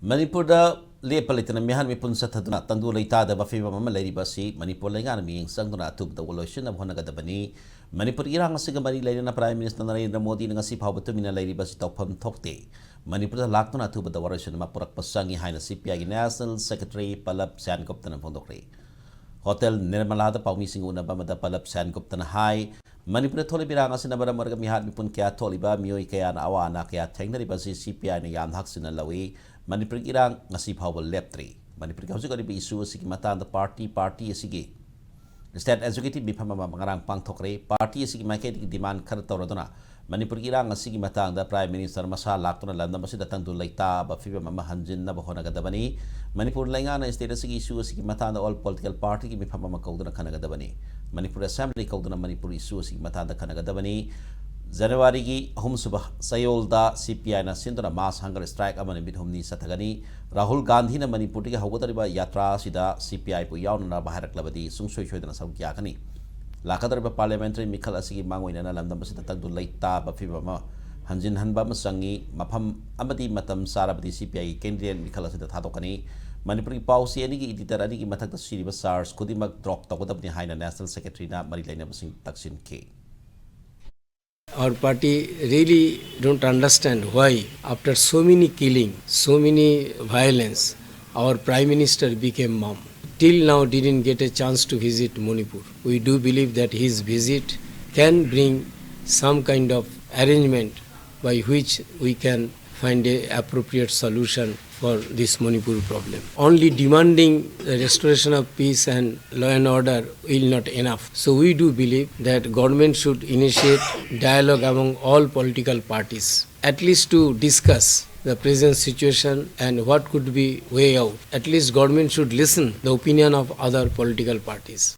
Manipurda lepalitan mihan mipun sa taduna tandu leitada ba fiba mama lady basi Manipur lengan miyeng sang duna tub da walotion na honaga da bani Manipur irang siga bani lady na Prime Minister Narendra Modi nga si pawbatu mina lady basi tawpam thokte Manipur da lakto na tub da warasyon na mapurak pasangi haina CPI National Secretary Palab Sankop na pondokre Hotel Nirmalada paumising una ba mada Palab Sankop na hai Manipur tholi biranga sinabara marga mihat mipun kaya tholi ba miyoy kaya na awa na kaya tengna ri basi CPI na yam hak sinalawi Manipur irang ngasi pawal leptri Manipur kausi kali isu sigi mata the party sigi State Executive bipama mangarang pangthokre party sigi makai di demand kar tawradona Manipur irang ngasi mata the Prime Minister masa laktuna landa masi datang du laita ba fiba mama hanjin na bahona gadabani Manipur lainga na state sigi isu sigi mata the all political party ki bipama makauduna kana gadabani Manipur Assembly kauduna Manipur isu sigi mata the kana gadabani January ki hum subah sayolda CPI na sindona mass hunger strike amane bithumni sathagani Rahul Gandhi na Manipur ki hawgatariba yatra sida CPI pu yauna baharak labadi sungsoi choidana saukya kani lakadariba parliamentary mikhal asigi mangoina na lamdam basita tagdu laita ba fiba ma hanjin hanba masangi mafam amadi matam sarabadi CPI kendrian mikhal asida thadokani Manipur ki policy ani ki editor ani ki mathakta siriba SARS khudimak drop tawgadabni haina National Secretary na marilaina basing taksin ke Our party really don't understand why after so many killing, so many violence, our Prime Minister became mum. Till now didn't get a chance to visit Manipur. We do believe that his visit can bring some kind of arrangement by which we can find a appropriate solution for this Manipur problem. Only demanding the restoration of peace and law and order will not enough. So we do believe that government should initiate dialogue among all political parties, at least to discuss the present situation and what could be way out. At least government should listen the opinion of other political parties.